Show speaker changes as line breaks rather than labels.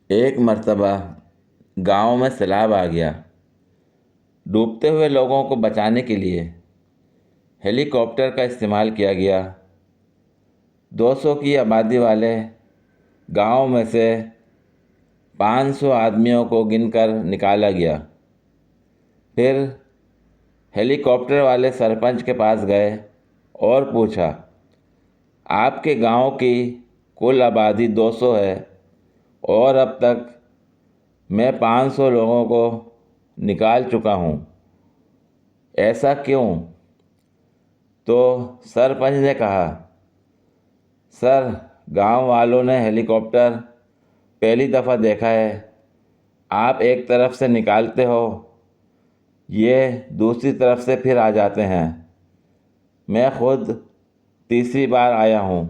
एक मर्तबा गांव में सैलाब आ गया। डूबते हुए लोगों को बचाने के लिए हेलीकॉप्टर का इस्तेमाल किया गया। 200 की आबादी वाले गांव में से 500 आदमियों को गिनकर निकाला गया। फिर हेलीकॉप्टर वाले सरपंच के पास गए और पूछा, आपके गांव की कुल आबादी 200 है और अब तक मैं 500 लोगों को निकाल चुका हूँ, ऐसा क्यों? तो सरपंच ने कहा, सर, गांव वालों ने हेलीकॉप्टर पहली दफ़ा देखा है। आप एक तरफ से निकालते हो, ये दूसरी तरफ से फिर आ जाते हैं। मैं खुद तीसरी बार आया हूँ।